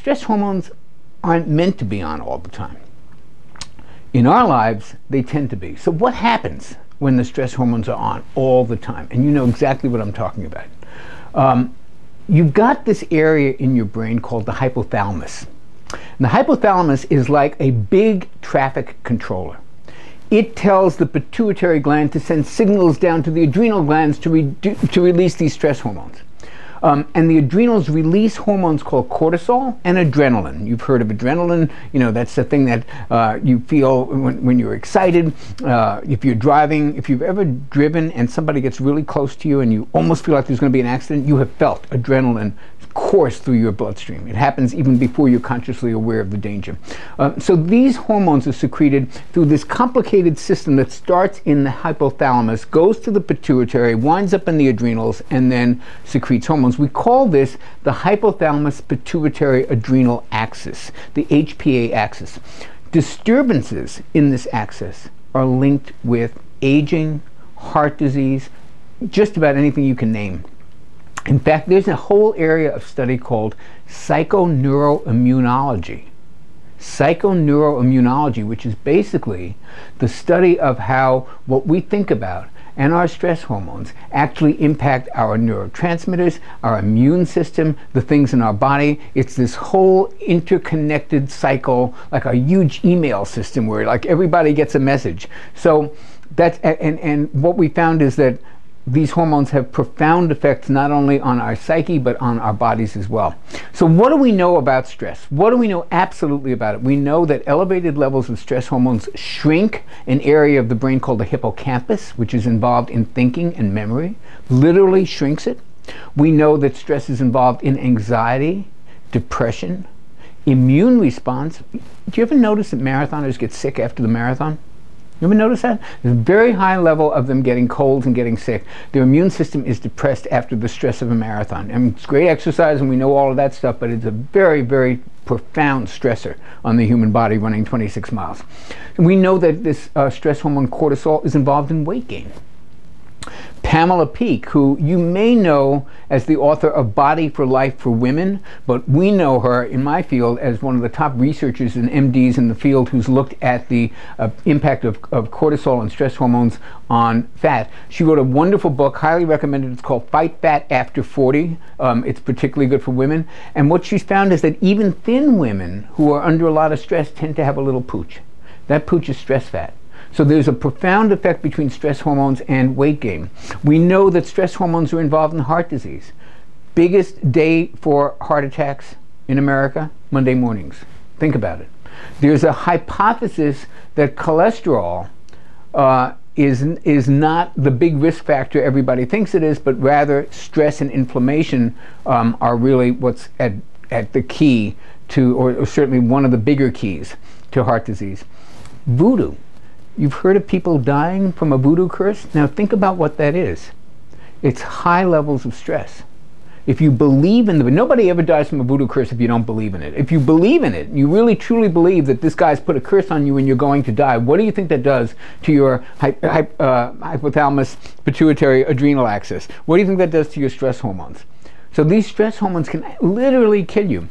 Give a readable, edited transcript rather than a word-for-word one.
stress hormones aren't meant to be on all the time. In our lives, they tend to be. So what happens when the stress hormones are on all the time? And you know exactly what I'm talking about. You've got this area in your brain called the hypothalamus. And the hypothalamus is like a big traffic controller. It tells the pituitary gland to send signals down to the adrenal glands to release these stress hormones. And the adrenals release hormones called cortisol and adrenaline. You've heard of adrenaline. You know, that's the thing that you feel when you're excited. If you're driving, if you've ever driven and somebody gets really close to you and you almost feel like there's going to be an accident, you have felt adrenaline course through your bloodstream. It happens even before you're consciously aware of the danger. So these hormones are secreted through this complicated system that starts in the hypothalamus, goes to the pituitary, winds up in the adrenals, and then secretes hormones. We call this the hypothalamus pituitary adrenal axis, the HPA axis. Disturbances in this axis are linked with aging, heart disease, just about anything you can name. In fact, there's a whole area of study called psychoneuroimmunology. Psychoneuroimmunology, which is basically the study of how what we think about and our stress hormones actually impact our neurotransmitters, our immune system, the things in our body. It's this whole interconnected cycle, like a huge email system where like everybody gets a message. So that's, and what we found is that these hormones have profound effects not only on our psyche but on our bodies as well. So what do we know about stress? What do we know absolutely about it? We know that elevated levels of stress hormones shrink an area of the brain called the hippocampus, which is involved in thinking and memory, literally shrinks it. We know that stress is involved in anxiety, depression, immune response. Do you ever notice that marathoners get sick after the marathon? You ever notice that? There's a very high level of them getting colds and getting sick. Their immune system is depressed after the stress of a marathon. I mean, it's great exercise and we know all of that stuff, but it's a very, very profound stressor on the human body running 26 miles. And we know that this stress hormone cortisol is involved in weight gain. Pamela Peeke, who you may know as the author of Body for Life for Women, but we know her in my field as one of the top researchers and MDs in the field who's looked at the impact of cortisol and stress hormones on fat. She wrote a wonderful book, highly recommended. It's called Fight Fat After 40. It's particularly good for women. And what she's found is that even thin women who are under a lot of stress tend to have a little pooch. That pooch is stress fat. So there's a profound effect between stress hormones and weight gain. We know that stress hormones are involved in heart disease. Biggest day for heart attacks in America, Monday mornings. Think about it. There's a hypothesis that cholesterol is not the big risk factor everybody thinks it is, but rather stress and inflammation are really what's at the key to, or certainly one of the bigger keys to heart disease. Voodoo. You've heard of people dying from a voodoo curse? Now think about what that is. It's high levels of stress. If you believe in nobody ever dies from a voodoo curse if you don't believe in it. If you believe in it, you really truly believe that this guy's put a curse on you and you're going to die, what do you think that does to your hypothalamus pituitary adrenal axis? What do you think that does to your stress hormones? So these stress hormones can literally kill you.